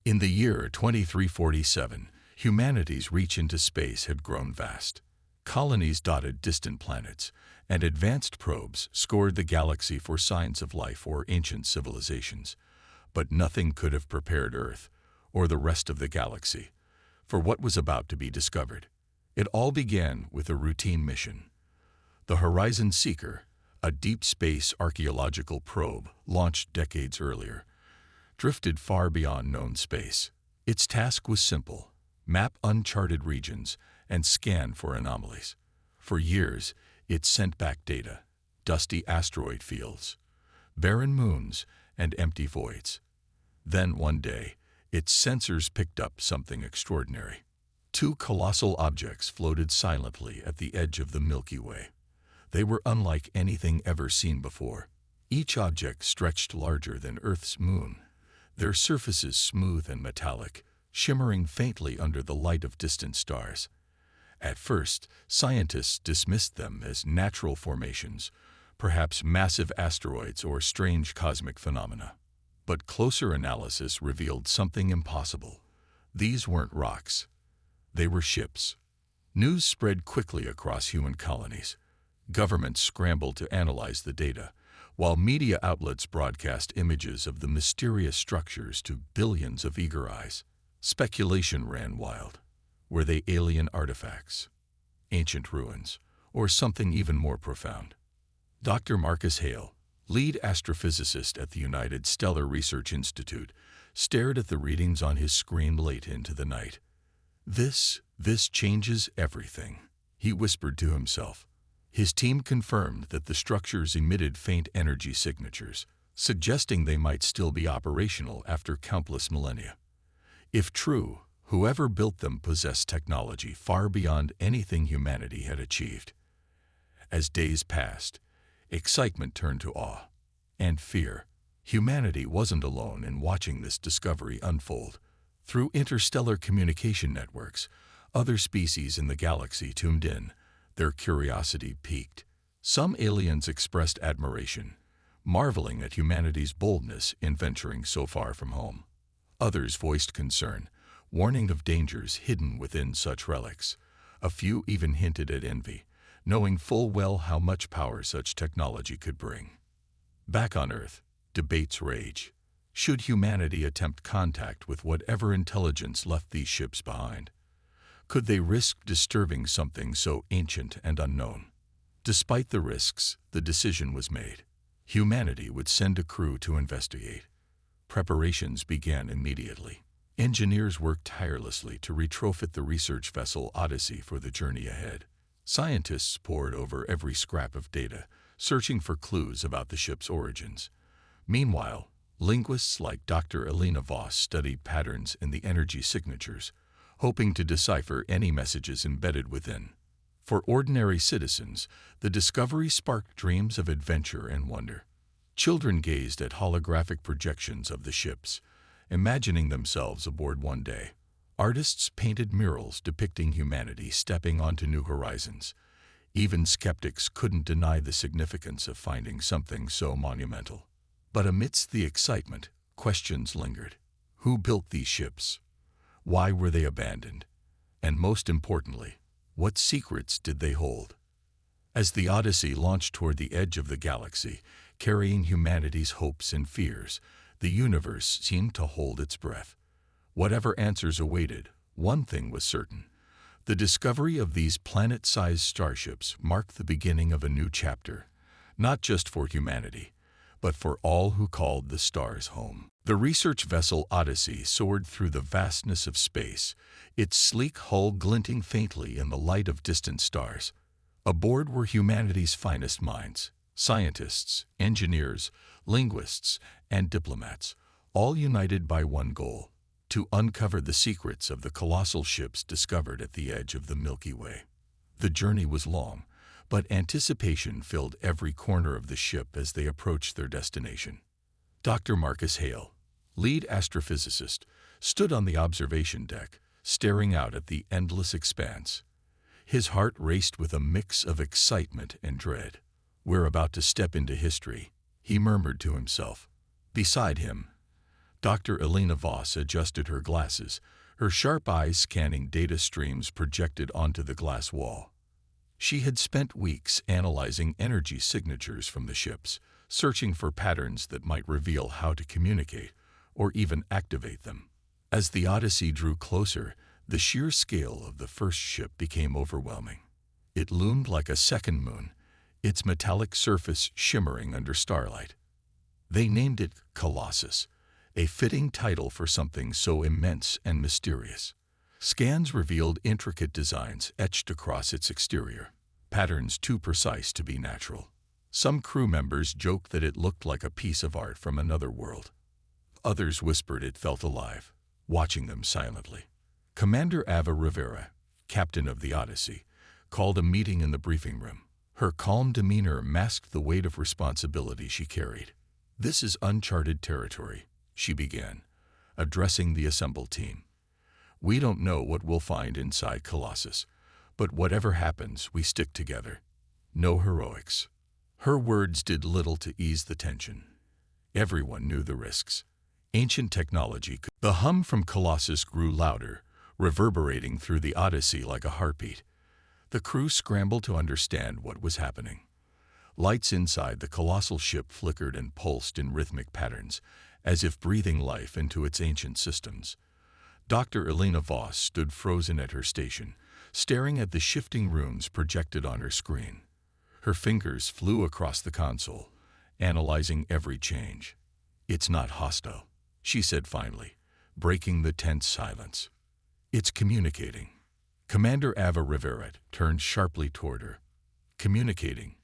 In the year 2347, humanity's reach into space had grown vast. Colonies dotted distant planets, and advanced probes scored the galaxy for signs of life or ancient civilizations. But nothing could have prepared Earth, or the rest of the galaxy, for what was about to be discovered. It all began with a routine mission. The Horizon Seeker, a deep space archaeological probe launched decades earlier, drifted far beyond known space. Its task was simple: map uncharted regions and scan for anomalies. For years, it sent back data: dusty asteroid fields, barren moons, and empty voids. Then one day, its sensors picked up something extraordinary. Two colossal objects floated silently at the edge of the Milky Way. They were unlike anything ever seen before. Each object stretched larger than Earth's moon, their surfaces smooth and metallic, shimmering faintly under the light of distant stars. At first, scientists dismissed them as natural formations, perhaps massive asteroids or strange cosmic phenomena. But closer analysis revealed something impossible. These weren't rocks. They were ships. News spread quickly across human colonies. Governments scrambled to analyze the data, while media outlets broadcast images of the mysterious structures to billions of eager eyes. Speculation ran wild. Were they alien artifacts, ancient ruins, or something even more profound? Dr. Marcus Hale, lead astrophysicist at the United Stellar Research Institute, stared at the readings on his screen late into the night. This changes everything," he whispered to himself. His team confirmed that the structures emitted faint energy signatures, suggesting they might still be operational after countless millennia. If true, whoever built them possessed technology far beyond anything humanity had achieved. As days passed, excitement turned to awe and fear. Humanity wasn't alone in watching this discovery unfold. Through interstellar communication networks, other species in the galaxy tuned in, their curiosity piqued. Some aliens expressed admiration, marveling at humanity's boldness in venturing so far from home. Others voiced concern, warning of dangers hidden within such relics. A few even hinted at envy, knowing full well how much power such technology could bring. Back on Earth, debates rage. Should humanity attempt contact with whatever intelligence left these ships behind? Could they risk disturbing something so ancient and unknown? Despite the risks, the decision was made. Humanity would send a crew to investigate. Preparations began immediately. Engineers worked tirelessly to retrofit the research vessel Odyssey for the journey ahead. Scientists pored over every scrap of data, searching for clues about the ship's origins. Meanwhile, linguists like Dr. Elena Voss studied patterns in the energy signatures, hoping to decipher any messages embedded within. For ordinary citizens, the discovery sparked dreams of adventure and wonder. Children gazed at holographic projections of the ships, imagining themselves aboard one day. Artists painted murals depicting humanity stepping onto new horizons. Even skeptics couldn't deny the significance of finding something so monumental. But amidst the excitement, questions lingered. Who built these ships? Why were they abandoned? And most importantly, what secrets did they hold? As the Odyssey launched toward the edge of the galaxy, carrying humanity's hopes and fears, the universe seemed to hold its breath. Whatever answers awaited, one thing was certain. The discovery of these planet-sized starships marked the beginning of a new chapter, not just for humanity, but for all who called the stars home. The research vessel Odyssey soared through the vastness of space, its sleek hull glinting faintly in the light of distant stars. Aboard were humanity's finest minds, scientists, engineers, linguists, and diplomats, all united by one goal: to uncover the secrets of the colossal ships discovered at the edge of the Milky Way. The journey was long, but anticipation filled every corner of the ship as they approached their destination. Dr. Marcus Hale, lead astrophysicist, stood on the observation deck, staring out at the endless expanse. His heart raced with a mix of excitement and dread. "We're about to step into history," he murmured to himself. Beside him, Dr. Elena Voss adjusted her glasses, her sharp eyes scanning data streams projected onto the glass wall. She had spent weeks analyzing energy signatures from the ships, searching for patterns that might reveal how to communicate or even activate them. As the Odyssey drew closer, the sheer scale of the first ship became overwhelming. It loomed like a second moon, its metallic surface shimmering under starlight. They named it Colossus, a fitting title for something so immense and mysterious. Scans revealed intricate designs etched across its exterior, patterns too precise to be natural. Some crew members joked that it looked like a piece of art from another world. Others whispered it felt alive, watching them silently. Commander Ava Rivera, captain of the Odyssey, called a meeting in the briefing room. Her calm demeanor masked the weight of responsibility she carried. "This is uncharted territory," she began, addressing the assembled team. "We don't know what we'll find inside Colossus, but whatever happens, we stick together. No heroics." Her words did little to ease the tension. Everyone knew the risks. Ancient technology could. The hum from Colossus grew louder, reverberating through the Odyssey like a heartbeat. The crew scrambled to understand what was happening. Lights inside the colossal ship flickered and pulsed in rhythmic patterns, as if breathing life into its ancient systems. Dr. Elena Voss stood frozen at her station, staring at the shifting runes projected on her screen. Her fingers flew across the console, analyzing every change. "It's not hostile," she said finally, breaking the tense silence. "It's communicating." Commander Ava Rivera turned sharply toward her. "Communicating?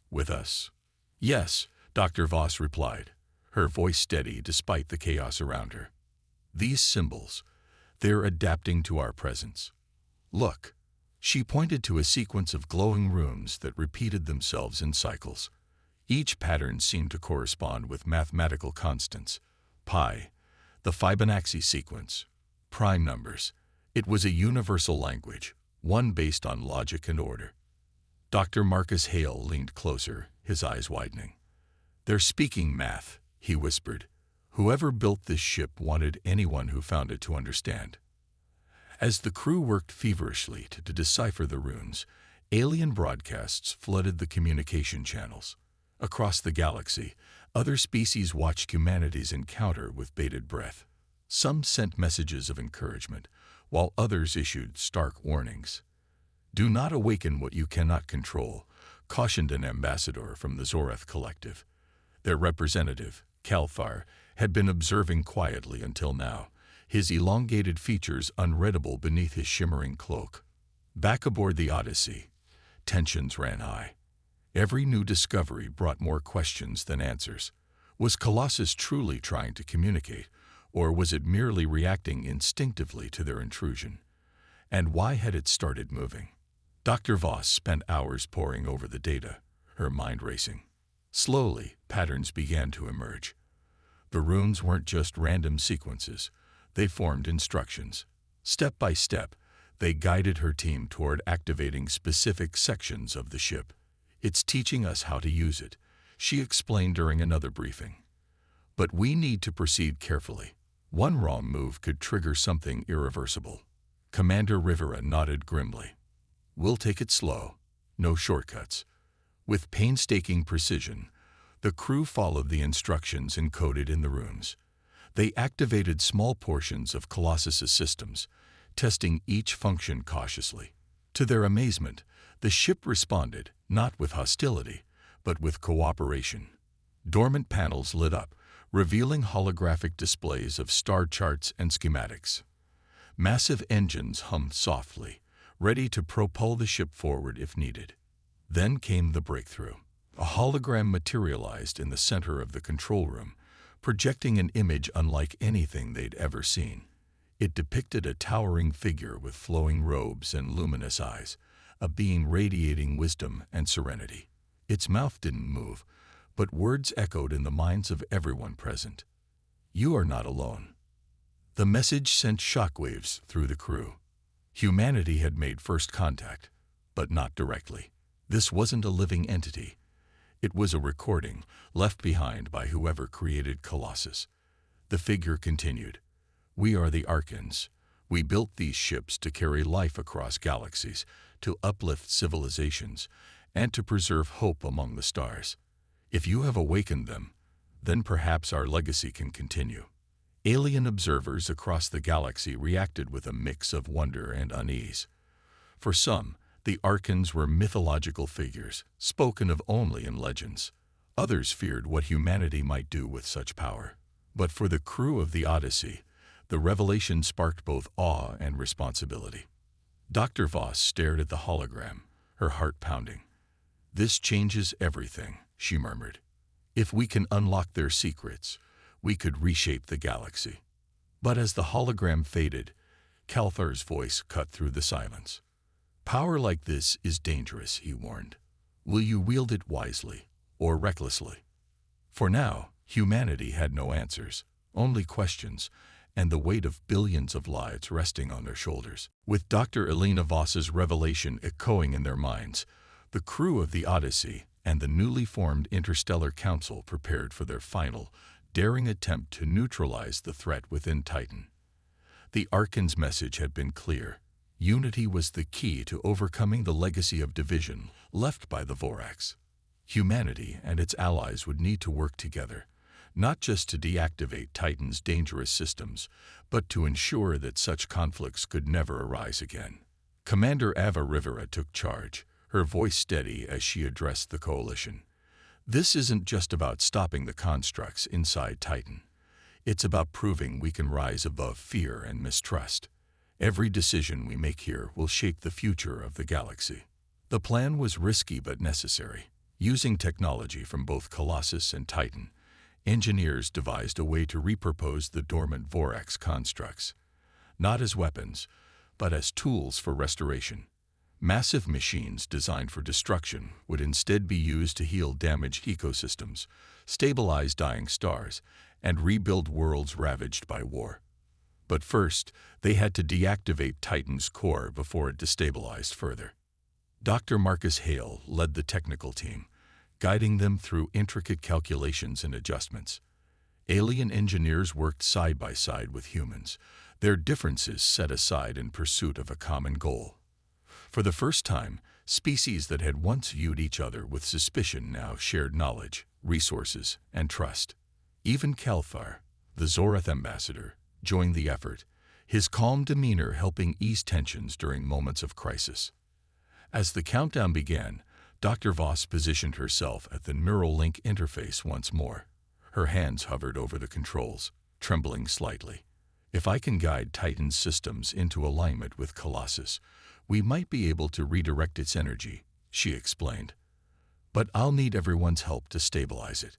With us?" "Yes," Dr. Voss replied, her voice steady despite the chaos around her. "These symbols, they're adapting to our presence. Look." She pointed to a sequence of glowing runes that repeated themselves in cycles. Each pattern seemed to correspond with mathematical constants: pi, the Fibonacci sequence, prime numbers. It was a universal language, one based on logic and order. Dr. Marcus Hale leaned closer, his eyes widening. "They're speaking math," he whispered. "Whoever built this ship wanted anyone who found it to understand." As the crew worked feverishly to decipher the runes, alien broadcasts flooded the communication channels. Across the galaxy, other species watched humanity's encounter with bated breath. Some sent messages of encouragement, while others issued stark warnings. "Do not awaken what you cannot control," cautioned an ambassador from the Zoreth Collective. Their representative, Kalthar, had been observing quietly until now, his elongated features unreadable beneath his shimmering cloak. Back aboard the Odyssey, tensions ran high. Every new discovery brought more questions than answers. Was Colossus truly trying to communicate, or was it merely reacting instinctively to their intrusion? And why had it started moving? Dr. Voss spent hours poring over the data, her mind racing. Slowly, patterns began to emerge. The runes weren't just random sequences. They formed instructions. Step by step, they guided her team toward activating specific sections of the ship. "It's teaching us how to use it," she explained during another briefing. "But we need to proceed carefully. One wrong move could trigger something irreversible." Commander Rivera nodded grimly. "We'll take it slow, no shortcuts." With painstaking precision, the crew followed the instructions encoded in the runes. They activated small portions of Colossus's systems, testing each function cautiously. To their amazement, the ship responded, not with hostility, but with cooperation. Dormant panels lit up, revealing holographic displays of star charts and schematics. Massive engines hummed softly, ready to propel the ship forward if needed. Then came the breakthrough. A hologram materialized in the center of the control room, projecting an image unlike anything they'd ever seen. It depicted a towering figure with flowing robes and luminous eyes, a being radiating wisdom and serenity. Its mouth didn't move, but words echoed in the minds of everyone present. "You are not alone." The message sent shockwaves through the crew. Humanity had made first contact, but not directly. This wasn't a living entity. It was a recording left behind by whoever created Colossus. The figure continued, "We are the Archons. We built these ships to carry life across galaxies, to uplift civilizations, and to preserve hope among the stars. If you have awakened them, then perhaps our legacy can continue." Alien observers across the galaxy reacted with a mix of wonder and unease. For some, the Archons were mythological figures, spoken of only in legends. Others feared what humanity might do with such power. But for the crew of the Odyssey, the revelation sparked both awe and responsibility. Dr. Voss stared at the hologram, her heart pounding. "This changes everything," she murmured. "If we can unlock their secrets, we could reshape the galaxy." But as the hologram faded, Calthar's voice cut through the silence. "Power like this is dangerous," he warned. "Will you wield it wisely or recklessly?" For now, humanity had no answers, only questions, and the weight of billions of lives resting on their shoulders. With Dr. Elena Voss's revelation echoing in their minds, the crew of the Odyssey and the newly formed Interstellar Council prepared for their final, daring attempt to neutralize the threat within Titan. The Archon's message had been clear. Unity was the key to overcoming the legacy of division left by the Vorax. Humanity and its allies would need to work together, not just to deactivate Titan's dangerous systems, but to ensure that such conflicts could never arise again. Commander Ava Rivera took charge, her voice steady as she addressed the coalition. "This isn't just about stopping the constructs inside Titan. It's about proving we can rise above fear and mistrust. Every decision we make here will shape the future of the galaxy." The plan was risky but necessary. Using technology from both Colossus and Titan, engineers devised a way to repurpose the dormant Vorax constructs, not as weapons, but as tools for restoration. Massive machines designed for destruction would instead be used to heal damaged ecosystems, stabilize dying stars, and rebuild worlds ravaged by war. But first, they had to deactivate Titan's core before it destabilized further. Dr. Marcus Hale led the technical team, guiding them through intricate calculations and adjustments. Alien engineers worked side by side with humans, their differences set aside in pursuit of a common goal. For the first time, species that had once viewed each other with suspicion now shared knowledge, resources, and trust. Even Calthar, the Zorath ambassador, joined the effort, his calm demeanor helping ease tensions during moments of crisis. As the countdown began, Dr. Voss positioned herself at the neural link interface once more. Her hands hovered over the controls, trembling slightly. "If I can guide Titan's systems into alignment with Colossus, we might be able to redirect its energy," she explained. "But I'll need everyone's help to stabilize it."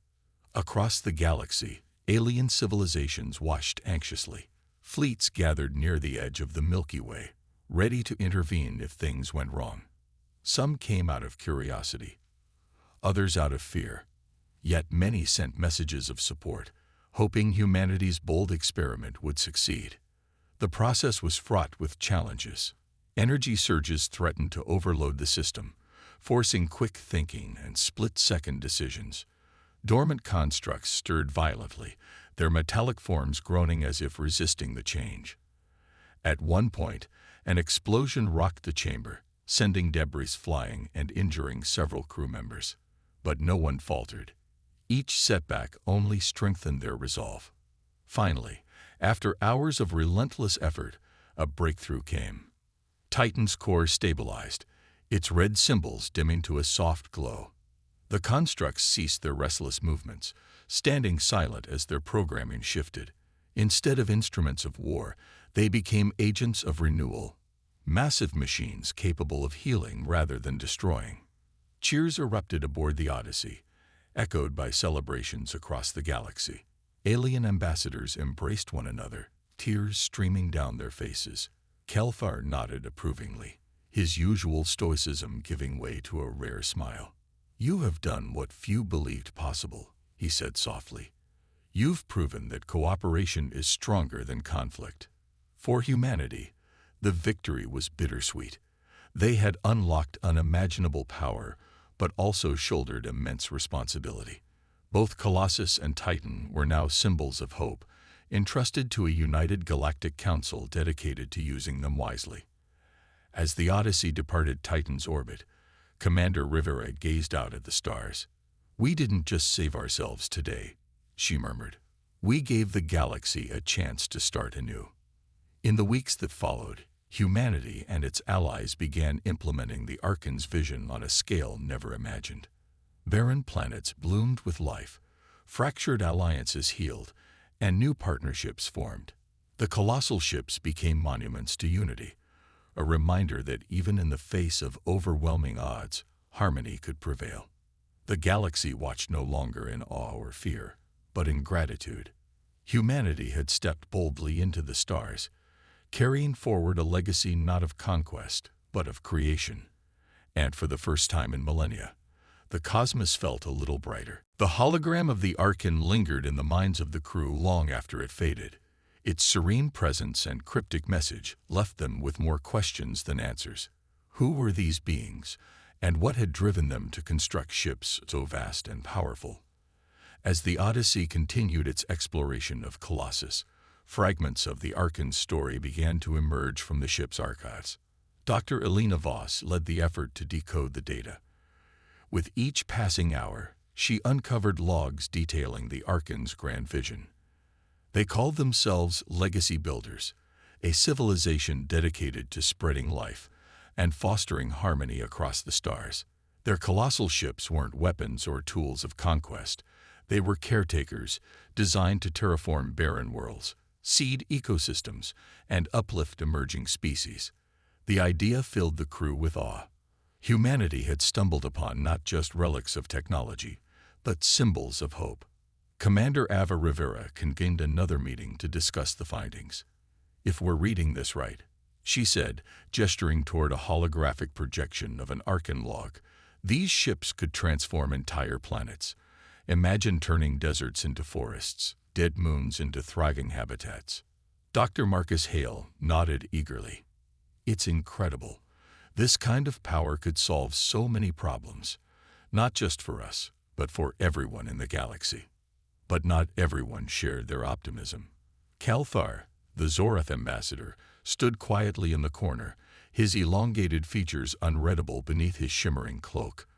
Across the galaxy, alien civilizations watched anxiously. Fleets gathered near the edge of the Milky Way, ready to intervene if things went wrong. Some came out of curiosity, others out of fear. Yet many sent messages of support, hoping humanity's bold experiment would succeed. The process was fraught with challenges. Energy surges threatened to overload the system, forcing quick thinking and split-second decisions. Dormant constructs stirred violently, their metallic forms groaning as if resisting the change. At one point, an explosion rocked the chamber, sending debris flying and injuring several crew members. But no one faltered. Each setback only strengthened their resolve. Finally, after hours of relentless effort, a breakthrough came. Titan's core stabilized, its red symbols dimming to a soft glow. The constructs ceased their restless movements, standing silent as their programming shifted. Instead of instruments of war, they became agents of renewal, massive machines capable of healing rather than destroying. Cheers erupted aboard the Odyssey, echoed by celebrations across the galaxy. Alien ambassadors embraced one another, tears streaming down their faces. Kelthar nodded approvingly, his usual stoicism giving way to a rare smile. "You have done what few believed possible," he said softly. "You've proven that cooperation is stronger than conflict." For humanity, the victory was bittersweet. They had unlocked unimaginable power, but also shouldered immense responsibility. Both Colossus and Titan were now symbols of hope, entrusted to a united galactic council dedicated to using them wisely. As the Odyssey departed Titan's orbit, Commander Rivera gazed out at the stars. "We didn't just save ourselves today," she murmured. "We gave the galaxy a chance to start anew." In the weeks that followed, humanity and its allies began implementing the Archon's vision on a scale never imagined. Barren planets bloomed with life, fractured alliances healed, and new partnerships formed. The colossal ships became monuments to unity, a reminder that even in the face of overwhelming odds, harmony could prevail. The galaxy watched no longer in awe or fear, but in gratitude. Humanity had stepped boldly into the stars, carrying forward a legacy not of conquest, but of creation. And for the first time in millennia, the cosmos felt a little brighter. The hologram of the Archon lingered in the minds of the crew long after it faded. Its serene presence and cryptic message left them with more questions than answers. Who were these beings, and what had driven them to construct ships so vast and powerful? As the Odyssey continued its exploration of Colossus, fragments of the Archon's story began to emerge from the ship's archives. Dr. Elena Voss led the effort to decode the data. With each passing hour, she uncovered logs detailing the Archon's grand vision. They called themselves Legacy Builders, a civilization dedicated to spreading life and fostering harmony across the stars. Their colossal ships weren't weapons or tools of conquest. They were caretakers, designed to terraform barren worlds, seed ecosystems, and uplift emerging species. The idea filled the crew with awe. Humanity had stumbled upon not just relics of technology, but symbols of hope. Commander Ava Rivera convened another meeting to discuss the findings. "If we're reading this right," she said, gesturing toward a holographic projection of an Archon log, "these ships could transform entire planets. Imagine turning deserts into forests, dead moons into thriving habitats." Dr. Marcus Hale nodded eagerly. "It's incredible. This kind of power could solve so many problems, not just for us, but for everyone in the galaxy." But not everyone shared their optimism. Kalthar, the Zorath ambassador, stood quietly in the corner, his elongated features unreadable beneath his shimmering cloak.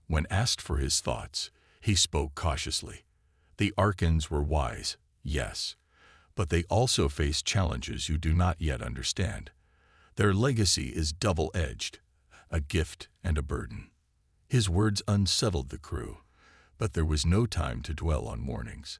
When asked for his thoughts, he spoke cautiously. The Archons were wise, yes, but they also face challenges you do not yet understand. Their legacy is double-edged, a gift and a burden. His words unsettled the crew, but there was no time to dwell on warnings.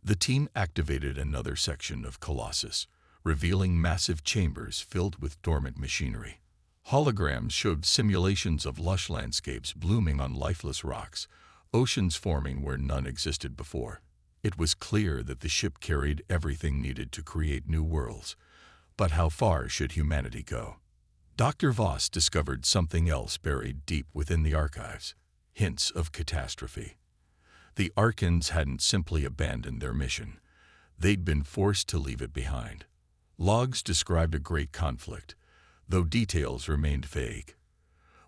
The team activated another section of Colossus, revealing massive chambers filled with dormant machinery. Holograms showed simulations of lush landscapes blooming on lifeless rocks, oceans forming where none existed before. It was clear that the ship carried everything needed to create new worlds. But how far should humanity go? Dr. Voss discovered something else buried deep within the archives: hints of catastrophe. The Archons hadn't simply abandoned their mission. They'd been forced to leave it behind. Logs described a great conflict, though details remained vague.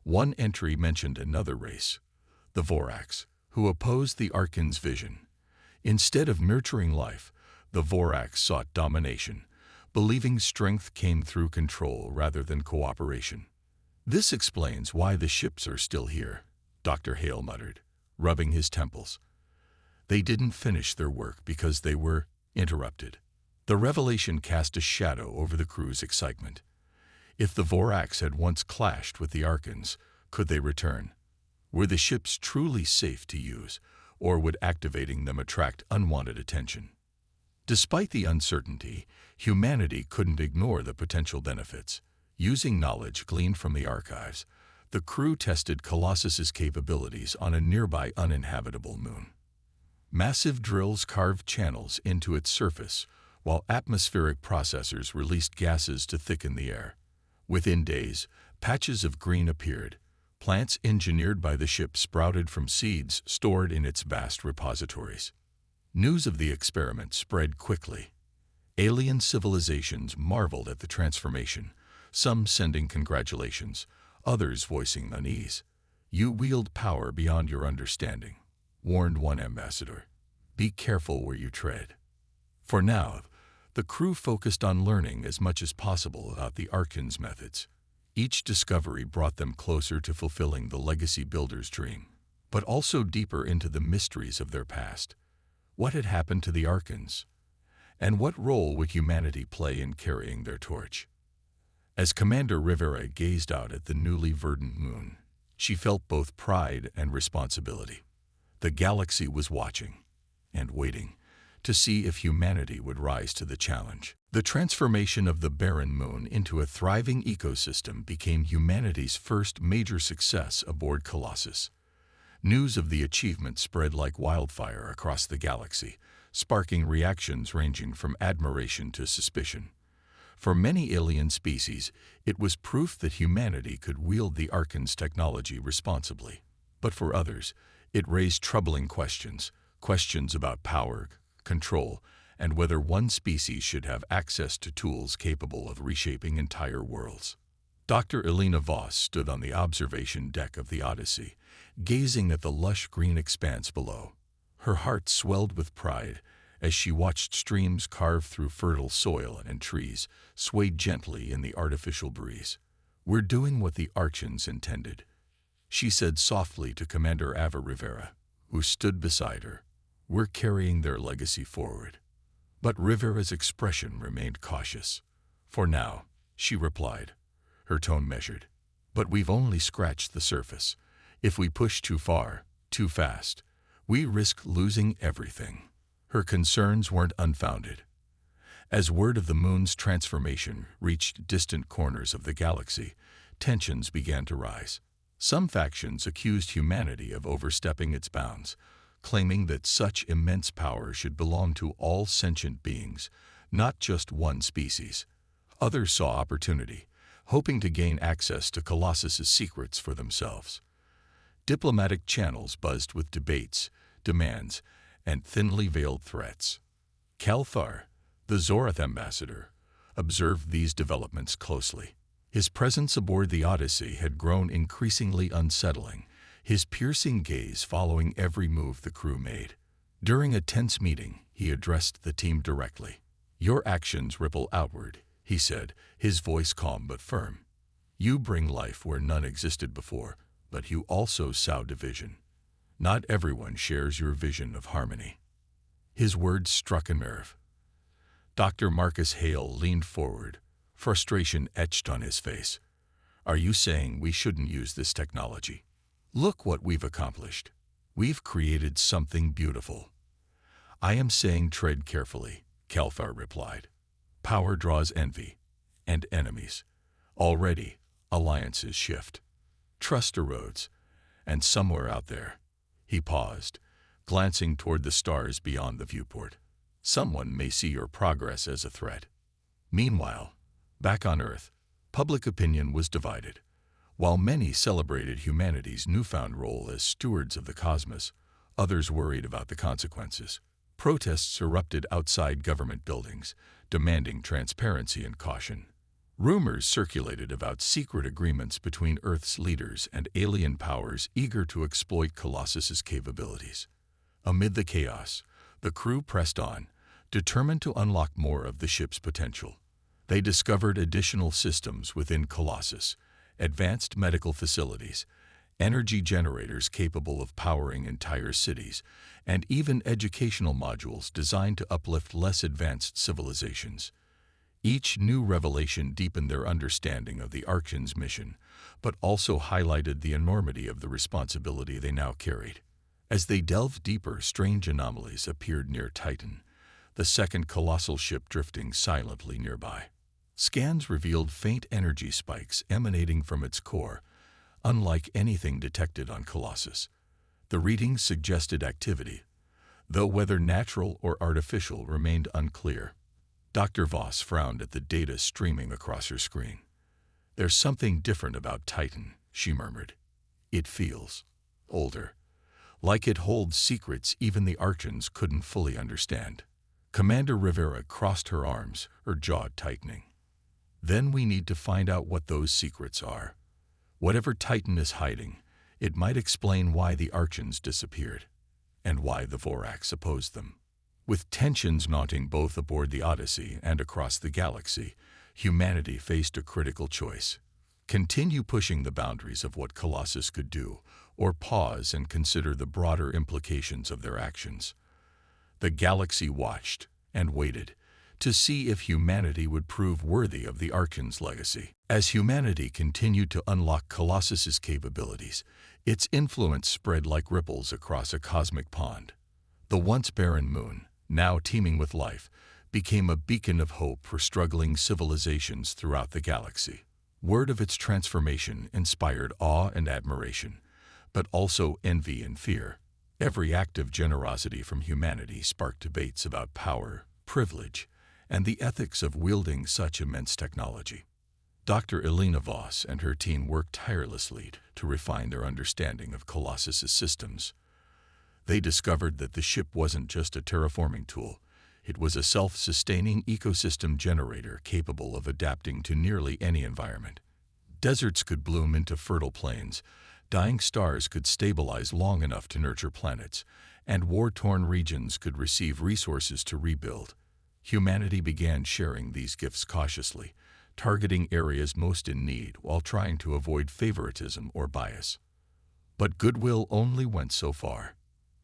One entry mentioned another race, the Voraks, who opposed the Archon's vision. Instead of nurturing life, the Voraks sought domination, believing strength came through control rather than cooperation. "This explains why the ships are still here," Dr. Hale muttered, rubbing his temples. "They didn't finish their work because they were interrupted." The revelation cast a shadow over the crew's excitement. If the Voraks had once clashed with the Archons, could they return? Were the ships truly safe to use, or would activating them attract unwanted attention? Despite the uncertainty, humanity couldn't ignore the potential benefits. Using knowledge gleaned from the archives, the crew tested Colossus's capabilities on a nearby uninhabitable moon. Massive drills carved channels into its surface, while atmospheric processors released gases to thicken the air. Within days, patches of green appeared. Plants engineered by the ship sprouted from seeds stored in its vast repositories. News of the experiment spread quickly. Alien civilizations marveled at the transformation, some sending congratulations, others voicing unease. "You wield power beyond your understanding," warned one ambassador. "Be careful where you tread." For now, the crew focused on learning as much as possible about the Archon's methods. Each discovery brought them closer to fulfilling the legacy builder's dream, but also deeper into the mysteries of their past. What had happened to the Archons? And what role would humanity play in carrying their torch? As Commander Rivera gazed out at the newly verdant moon, she felt both pride and responsibility. The galaxy was watching and waiting to see if humanity would rise to the challenge. The transformation of the barren moon into a thriving ecosystem became humanity's first major success aboard Colossus. News of the achievement spread like wildfire across the galaxy, sparking reactions ranging from admiration to suspicion. For many alien species, it was proof that humanity could wield the Archon's technology responsibly. But for others, it raised troubling questions about power, control, and whether one species should have access to tools capable of reshaping entire worlds. Dr. Elena Voss stood on the observation deck of the Odyssey, gazing at the lush green expanse below. Her heart swelled with pride as she watched streams carve through fertile soil and trees sway gently in the artificial breeze. "We're doing what the Archons intended," she said softly to Commander Ava Rivera, who stood beside her. "We're carrying their legacy forward." But Rivera's expression remained cautious. "For now," she replied, her tone measured. "But we've only scratched the surface. If we push too far, too fast, we risk losing everything." Her concerns weren't unfounded. As word of the moon's transformation reached distant corners of the galaxy, tensions began to rise. Some factions accused humanity of overstepping its bounds, claiming that such immense power should belong to all sentient beings, not just one species. Others saw opportunity, hoping to gain access to Colossus's secrets for themselves. Diplomatic channels buzzed with debates, demands, and thinly veiled threats. Kalthar, the Zorath ambassador, observed these developments closely. His presence aboard the Odyssey had grown increasingly unsettling, his piercing gaze following every move the crew made. During a tense meeting, he addressed the team directly. "Your actions ripple outward," he said, his voice calm but firm. "You bring life where none existed before, but you also sow division. Not everyone shares your vision of harmony." His words struck a nerve. Dr. Marcus Hale leaned forward, frustration etched on his face. "Are you saying we shouldn't use this technology? Look what we've accomplished. We've created something beautiful." "I am saying tread carefully," Kalthar replied. "Power draws envy and enemies. Already, alliances shift. Trust erodes, and somewhere out there—" He paused, glancing toward the stars beyond the viewport. "Someone may see your progress as a threat." Meanwhile, back on Earth, public opinion was divided. While many celebrated humanity's newfound role as stewards of the cosmos, others worried about the consequences. Protests erupted outside government buildings, demanding transparency and caution. Rumors circulated about secret agreements between Earth's leaders and alien powers eager to exploit Colossus's capabilities. Amid the chaos, the crew pressed on, determined to unlock more of the ship's potential. They discovered additional systems within Colossus, advanced medical facilities, energy generators capable of powering entire cities, and even educational modules designed to uplift less advanced civilizations. Each new revelation deepened their understanding of the Archon's mission, but also highlighted the enormity of the responsibility they now carried. As they delved deeper, strange anomalies appeared near Titan, the second colossal ship drifting silently nearby. Scans revealed faint energy spikes emanating from its core, unlike anything detected on Colossus. The readings suggested activity, though whether natural or artificial remained unclear. Dr. Voss frowned at the data streaming across her screen. "There's something different about Titan," she murmured. "It feels older, like it holds secrets even the Archons couldn't fully understand." Commander Rivera crossed her arms, her jaw tightening. "Then we need to find out what those secrets are. Whatever Titan is hiding, it might explain why the Archons disappeared, and why the Vorax opposed them." With tensions mounting both aboard the Odyssey and across the galaxy, humanity faced a critical choice. Continue pushing the boundaries of what Colossus could do, or pause and consider the broader implications of their actions. The galaxy watched and waited to see if humanity would prove worthy of the Archon's legacy. As humanity continued to unlock Colossus's capabilities, its influence spread like ripples across a cosmic pond. The once barren moon, now teeming with life, became a beacon of hope for struggling civilizations throughout the galaxy. Word of its transformation inspired awe and admiration, but also envy and fear. Every act of generosity from humanity sparked debates about power, privilege, and the ethics of wielding such immense technology. Dr. Elena Voss and her team worked tirelessly to refine their understanding of Colossus's systems. They discovered that the ship wasn't just a terraforming tool. It was a self-sustaining ecosystem generator capable of adapting to nearly any environment. Deserts could bloom into fertile plains, dying stars could stabilize long enough to nurture planets, and war-torn regions could receive resources to rebuild. Humanity began sharing these gifts cautiously, targeting areas most in need while trying to avoid favoritism or bias. But goodwill only went so far.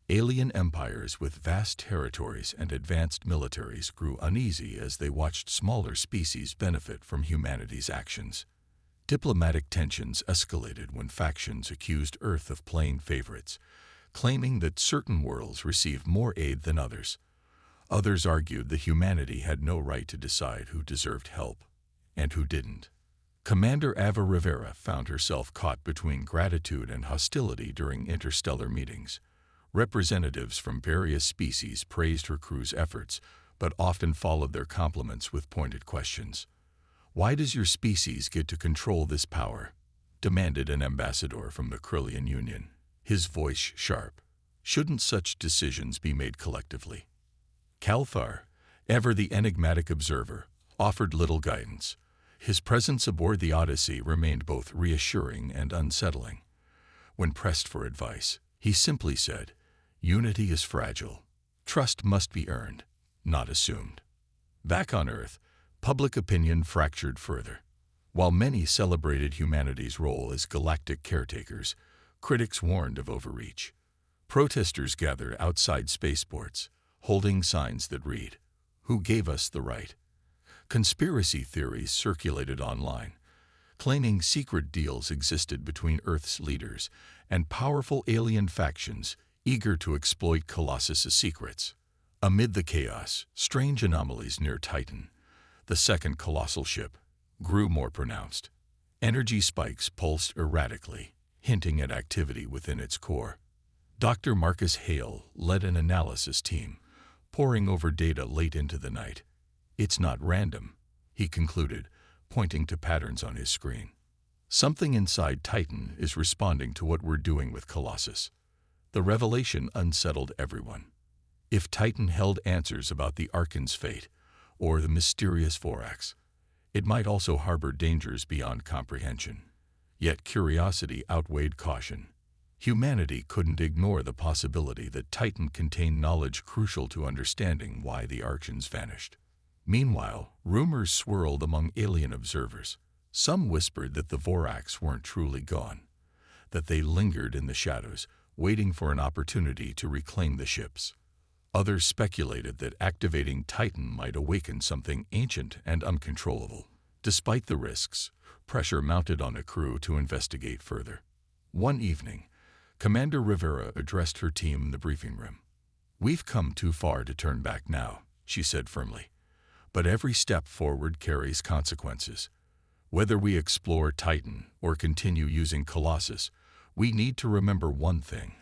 Alien empires with vast territories and advanced militaries grew uneasy as they watched smaller species benefit from humanity's actions. Diplomatic tensions escalated when factions accused Earth of playing favorites, claiming that certain worlds received more aid than others. Others argued that humanity had no right to decide who deserved help and who didn't. Commander Ava Rivera found herself caught between gratitude and hostility during interstellar meetings. Representatives from various species praised her crew's efforts, but often followed their compliments with pointed questions. "Why does your species get to control this power?" demanded an ambassador from the Krillian Union, his voice sharp. "Shouldn't such decisions be made collectively?" Kalthar, ever the enigmatic observer, offered little guidance. His presence aboard the Odyssey remained both reassuring and unsettling. When pressed for advice, he simply said, "Unity is fragile. Trust must be earned, not assumed." Back on Earth, public opinion fractured further. While many celebrated humanity's role as galactic caretakers, critics warned of overreach. Protesters gathered outside spaceports, holding signs that read, "Who gave us the right?" Conspiracy theories circulated online, claiming secret deals existed between Earth's leaders and powerful alien factions eager to exploit Colossus's secrets. Amid the chaos, strange anomalies near Titan, the second colossal ship, grew more pronounced. Energy spikes pulsed erratically, hinting at activity within its core. Dr. Marcus Hale led an analysis team, poring over data late into the night. "It's not random," he concluded, pointing to patterns on his screen. "Something inside Titan is responding to what we're doing with Colossus." The revelation unsettled everyone. If Titan held answers about the Archon's fate, or the mysterious Vorax, it might also harbor dangers beyond comprehension. Yet curiosity outweighed caution. Humanity couldn't ignore the possibility that Titan contained knowledge crucial to understanding why the Archons vanished. Meanwhile, rumors swirled among alien observers. Some whispered that the Vorax weren't truly gone, that they lingered in the shadows, waiting for an opportunity to reclaim the ships. Others speculated that activating Titan might awaken something ancient and uncontrollable. Despite the risks, pressure mounted on the crew to investigate further. One evening, Commander Rivera addressed her team in the briefing room. "We've come too far to turn back now," she said firmly. "But every step forward carries consequences. Whether we explore Titan or continue using Colossus, we need to remember one thing.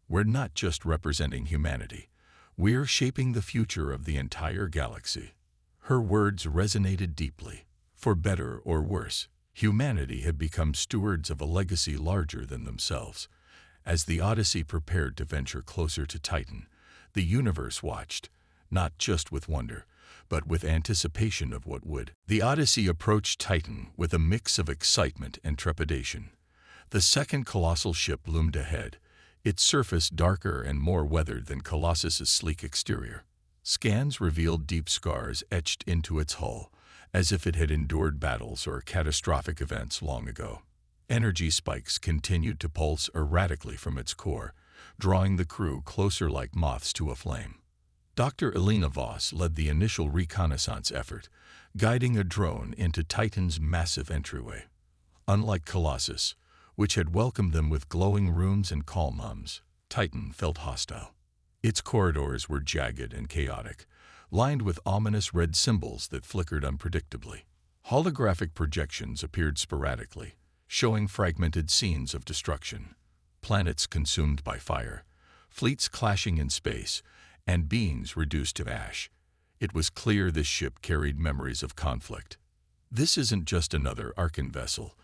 We're not just representing humanity. We're shaping the future of the entire galaxy." Her words resonated deeply. For better or worse, humanity had become stewards of a legacy larger than themselves. As the Odyssey prepared to venture closer to Titan, the universe watched, not just with wonder, but with anticipation of what would. The Odyssey approached Titan with a mix of excitement and trepidation. The second colossal ship loomed ahead, its surface darker and more weathered than Colossus's sleek exterior. Scans revealed deep scars etched into its hull, as if it had endured battles or catastrophic events long ago. Energy spikes continued to pulse erratically from its core, drawing the crew closer like moths to a flame. Dr. Elena Voss led the initial reconnaissance effort, guiding a drone into Titan's massive entryway. Unlike Colossus, which had welcomed them with glowing rooms and calm hums, Titan felt hostile. Its corridors were jagged and chaotic, lined with ominous red symbols that flickered unpredictably. Holographic projections appeared sporadically, showing fragmented scenes of destruction. Planets consumed by fire, fleets clashing in space, and beings reduced to ash. It was clear this ship carried memories of conflict. "This isn't just another Arkan vessel,"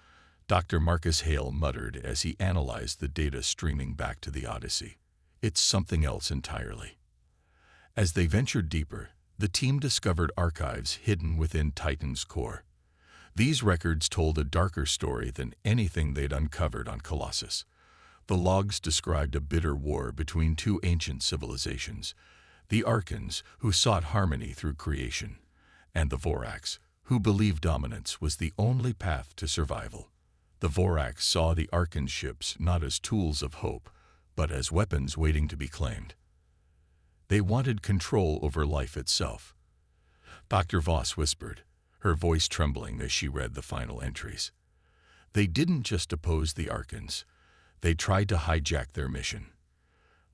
Dr. Marcus Hale muttered as he analyzed the data streaming back to the Odyssey. "It's something else entirely." As they ventured deeper, the team discovered archives hidden within Titan's core. These records told a darker story than anything they'd uncovered on Colossus. The logs described a bitter war between two ancient civilizations, the Arkans, who sought harmony through creation, and the Voraks, who believed dominance was the only path to survival. The Voraks saw the Arkan ships not as tools of hope, but as weapons waiting to be claimed. They wanted control over life itself. Dr. Voss whispered, her voice trembling as she read the final entries. They didn't just oppose the Arkans. They tried to hijack their mission.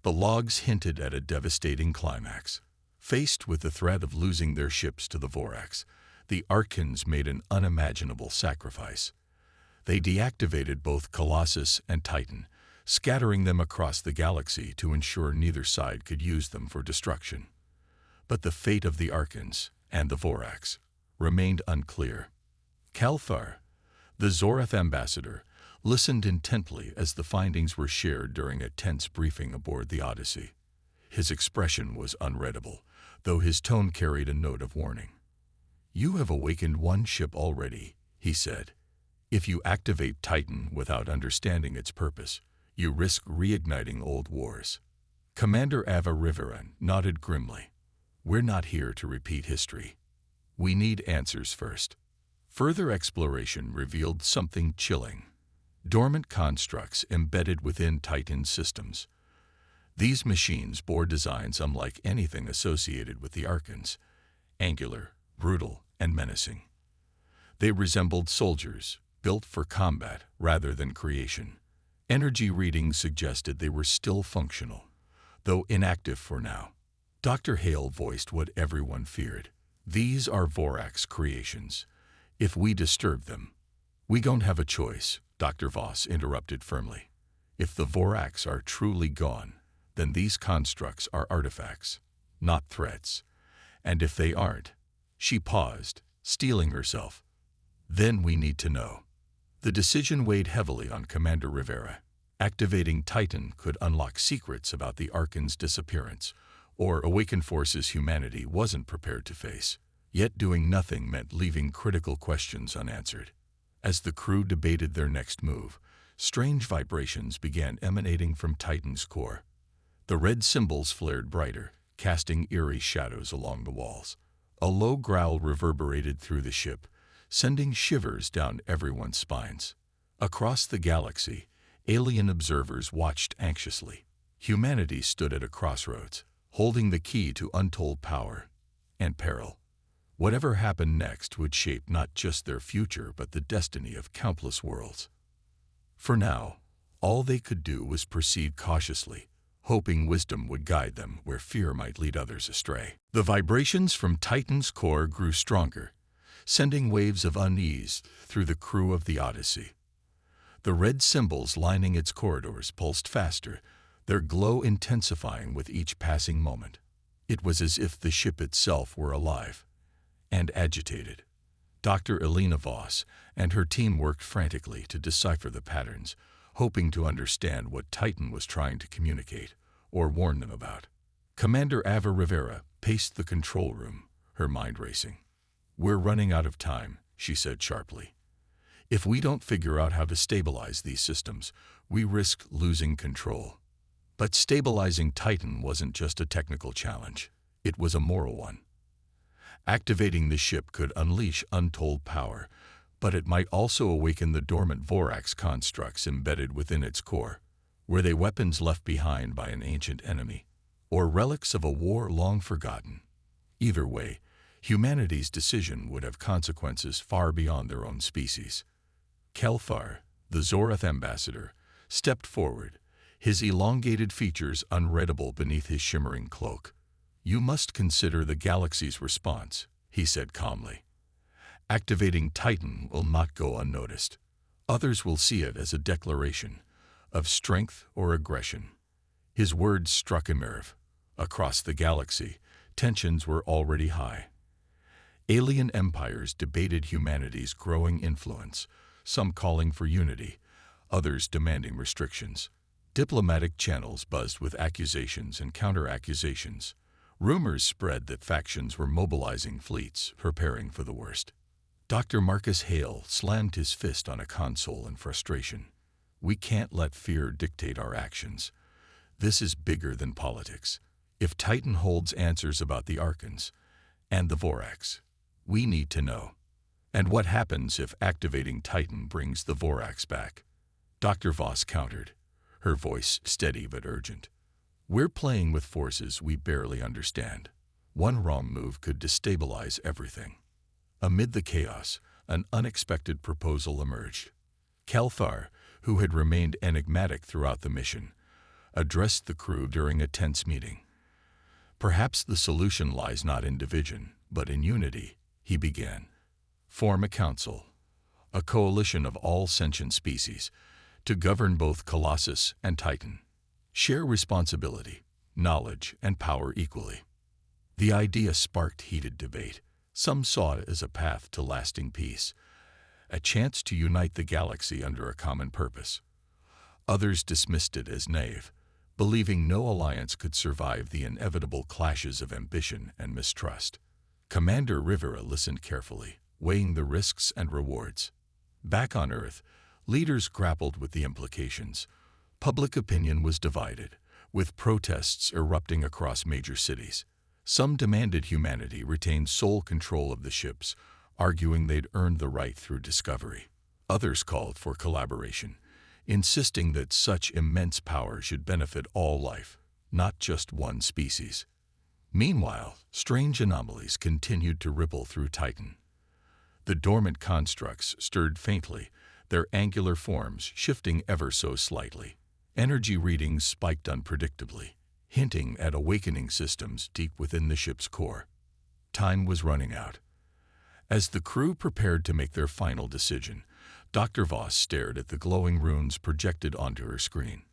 The logs hinted at a devastating climax. Faced with the threat of losing their ships to the Voraks, the Arkans made an unimaginable sacrifice. They deactivated both Colossus and Titan, scattering them across the galaxy to ensure neither side could use them for destruction. But the fate of the Arkans and the Voraks remained unclear. Kalthar, the Zorath ambassador, listened intently as the findings were shared during a tense briefing aboard the Odyssey. His expression was unreadable, though his tone carried a note of warning. "You have awakened one ship already," he said. "If you activate Titan without understanding its purpose, you risk reigniting old wars." Commander Ava Riveran nodded grimly. "We're not here to repeat history. We need answers first." Further exploration revealed something chilling. Dormant constructs embedded within Titan's systems. These machines bore designs unlike anything associated with the Arkans, angular, brutal, and menacing. They resembled soldiers, built for combat rather than creation. Energy readings suggested they were still functional, though inactive for now. Dr. Hale voiced what everyone feared. "These are Voraks creations. If we disturb them..." "We don't have a choice," Dr. Voss interrupted firmly. "If the Voraks are truly gone, then these constructs are artifacts, not threats. And if they aren't..." She paused, steeling herself. "Then we need to know." The decision weighed heavily on Commander Rivera. Activating Titan could unlock secrets about the Arkan's disappearance, or awaken forces humanity wasn't prepared to face. Yet doing nothing meant leaving critical questions unanswered. As the crew debated their next move, strange vibrations began emanating from Titan's core. The red symbols flared brighter, casting eerie shadows along the walls. A low growl reverberated through the ship, sending shivers down everyone's spines. Across the galaxy, alien observers watched anxiously. Humanity stood at a crossroads, holding the key to untold power and peril. Whatever happened next would shape not just their future but the destiny of countless worlds. For now, all they could do was proceed cautiously, hoping wisdom would guide them where fear might lead others astray. The vibrations from Titan's core grew stronger, sending waves of unease through the crew of the Odyssey. The red symbols lining its corridors pulsed faster, their glow intensifying with each passing moment. It was as if the ship itself were alive and agitated. Dr. Elena Voss and her team worked frantically to decipher the patterns, hoping to understand what Titan was trying to communicate or warn them about. Commander Ava Rivera paced the control room, her mind racing. "We're running out of time," she said sharply. "If we don't figure out how to stabilize these systems, we risk losing control." But stabilizing Titan wasn't just a technical challenge. It was a moral one. Activating the ship could unleash untold power, but it might also awaken the dormant Vorax constructs embedded within its core. Were they weapons left behind by an ancient enemy, or relics of a war long forgotten? Either way, humanity's decision would have consequences far beyond their own species. Kelthar, the Zorath ambassador, stepped forward, his elongated features unreadable beneath his shimmering cloak. "You must consider the galaxy's response," he said calmly. "Activating Titan will not go unnoticed. Others will see it as a declaration of strength or aggression." His words struck a nerve. Across the galaxy, tensions were already high. Alien empires debated humanity's growing influence, some calling for unity, others demanding restrictions. Diplomatic channels buzzed with accusations and counter-accusations. Rumors spread that factions were mobilizing fleets, preparing for the worst. Dr. Marcus Hale slammed his fist on a console in frustration. "We can't let fear dictate our actions. This is bigger than politics. If Titan holds answers about the Archons and the Vorax, we need to know. And what happens if activating Titan brings the Vorax back?" Dr. Voss countered, her voice steady but urgent. "We're playing with forces we barely understand. One wrong move could destabilize everything." Amid the chaos, an unexpected proposal emerged. Kelthar, who had remained enigmatic throughout the mission, addressed the crew during a tense meeting. "Perhaps the solution lies not in division, but in unity," he began. "Form a council, a coalition of all sentient species, to govern both Colossus and Titan. Share responsibility, knowledge, and power equally." The idea sparked heated debate. Some saw it as a path to lasting peace, a chance to unite the galaxy under a common purpose. Others dismissed it as naive, believing no alliance could survive the inevitable clashes of ambition and mistrust. Commander Rivera listened carefully, weighing the risks and rewards. Back on Earth, leaders grappled with the implications. Public opinion was divided, with protests erupting across major cities. Some demanded humanity retain sole control of the ships, arguing they'd earned the right through discovery. Others called for collaboration, insisting that such immense power should benefit all life, not just one species. Meanwhile, strange anomalies continued to ripple through Titan. The dormant constructs stirred faintly, their angular forms shifting ever so slightly. Energy readings spiked unpredictably, hinting at awakening systems deep within the ship's core. Time was running out. As the crew prepared to make their final decision, Dr. Voss stared at the glowing runes projected onto her screen.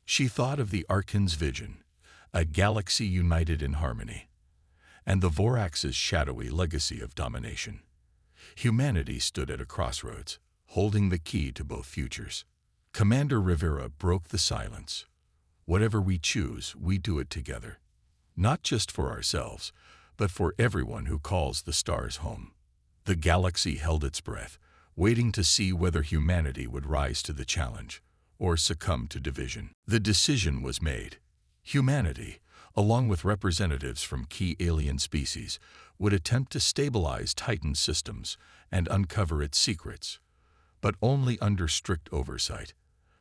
She thought of the Archon's vision, a galaxy united in harmony, and the Vorax's shadowy legacy of domination. Humanity stood at a crossroads, holding the key to both futures. Commander Rivera broke the silence. "Whatever we choose, we do it together. Not just for ourselves, but for everyone who calls the stars home." The galaxy held its breath, waiting to see whether humanity would rise to the challenge or succumb to division. The decision was made. Humanity, along with representatives from key alien species, would attempt to stabilize Titan's systems and uncover its secrets, but only under strict oversight.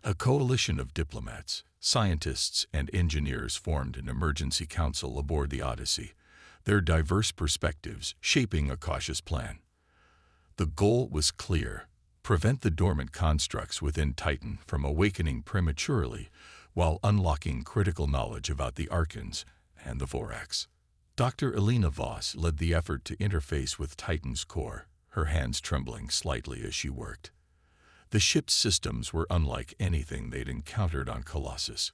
A coalition of diplomats, scientists, and engineers formed an emergency council aboard the Odyssey, their diverse perspectives shaping a cautious plan. The goal was clear: prevent the dormant constructs within Titan from awakening prematurely while unlocking critical knowledge about the Archons and the Vorax. Dr. Elena Voss led the effort to interface with Titan's core, her hands trembling slightly as she worked. The ship's systems were unlike anything they'd encountered on Colossus,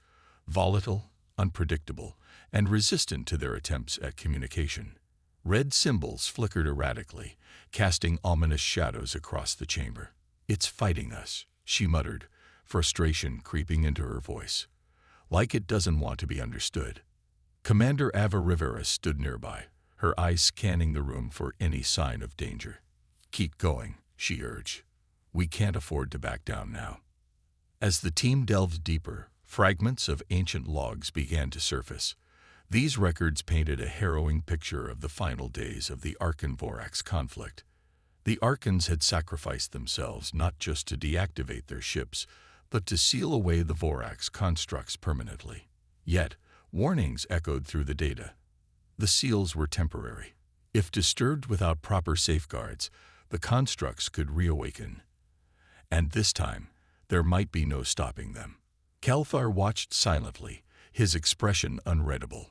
volatile, unpredictable, and resistant to their attempts at communication. Red symbols flickered erratically, casting ominous shadows across the chamber. "It's fighting us," she muttered, frustration creeping into her voice. "Like it doesn't want to be understood." Commander Ava Rivera stood nearby, her eyes scanning the room for any sign of danger. "Keep going," she urged. "We can't afford to back down now." As the team delved deeper, fragments of ancient logs began to surface, These records painted a harrowing picture of the final days of the Arkan-Vorax conflict. The Arkans had sacrificed themselves not just to deactivate their ships, but to seal away the Vorax constructs permanently. Yet, warnings echoed through the data. The seals were temporary. If disturbed without proper safeguards, the constructs could reawaken. And this time, there might be no stopping them. Kelthar watched silently, his expression unreadable.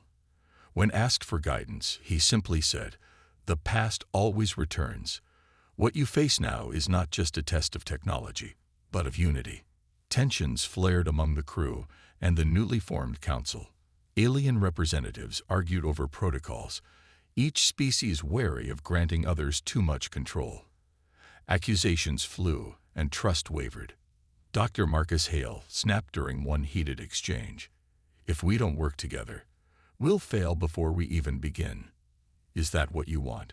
When asked for guidance, he simply said, "The past always returns. What you face now is not just a test of technology, but of unity." Tensions flared among the crew and the newly formed council. Alien representatives argued over protocols, each species wary of granting others too much control. Accusations flew and trust wavered. Dr. Marcus Hale snapped during one heated exchange. "If we don't work together, we'll fail before we even begin. Is that what you want?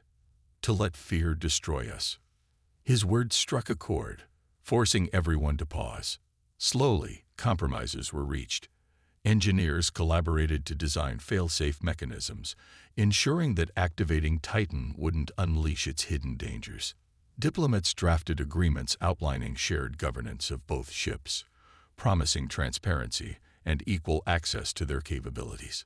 To let fear destroy us?" His words struck a chord, forcing everyone to pause. Slowly, compromises were reached. Engineers collaborated to design fail-safe mechanisms, ensuring that activating Titan wouldn't unleash its hidden dangers. Diplomats drafted agreements outlining shared governance of both ships, promising transparency and equal access to their capabilities.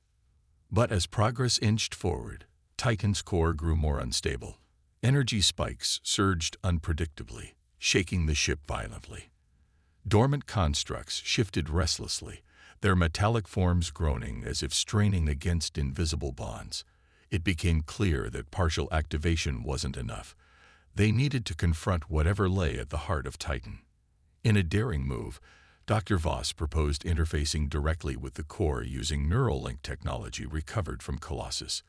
But as progress inched forward, Titan's core grew more unstable. Energy spikes surged unpredictably, shaking the ship violently. Dormant constructs shifted restlessly, their metallic forms groaning as if straining against invisible bonds. It became clear that partial activation wasn't enough. They needed to confront whatever lay at the heart of Titan. In a daring move, Dr. Voss proposed interfacing directly with the core using Neuralink technology recovered from Colossus.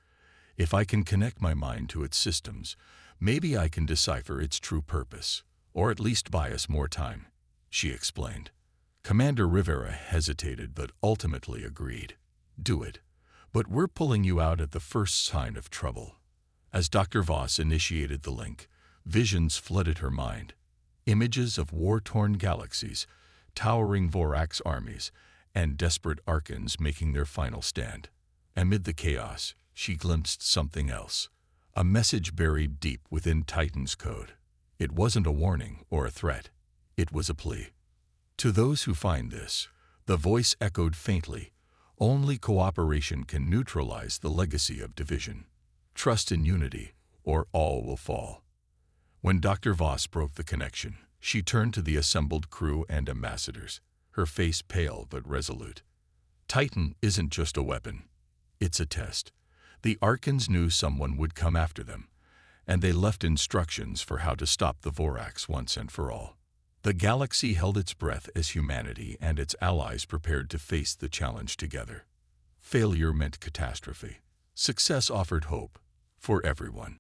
"If I can connect my mind to its systems, maybe I can decipher its true purpose, or at least buy us more time," she explained. Commander Rivera hesitated but ultimately agreed. "Do it, but we're pulling you out at the first sign of trouble." As Dr. Voss initiated the link, visions flooded her mind. Images of war-torn galaxies, towering Vorax armies, and desperate Arkans making their final stand. Amid the chaos, she glimpsed something else, a message buried deep within Titan's code. It wasn't a warning or a threat. It was a plea. "To those who find this," the voice echoed faintly, "only cooperation can neutralize the legacy of division. Trust in unity, or all will fall." When Dr. Voss broke the connection, she turned to the assembled crew and ambassadors, her face pale but resolute. "Titan isn't just a weapon. It's a test. The Arkans knew someone would come after them, and they left instructions for how to stop the Vorax once and for all." The galaxy held its breath as humanity and its allies prepared to face the challenge together. Failure meant catastrophe. Success offered hope for everyone.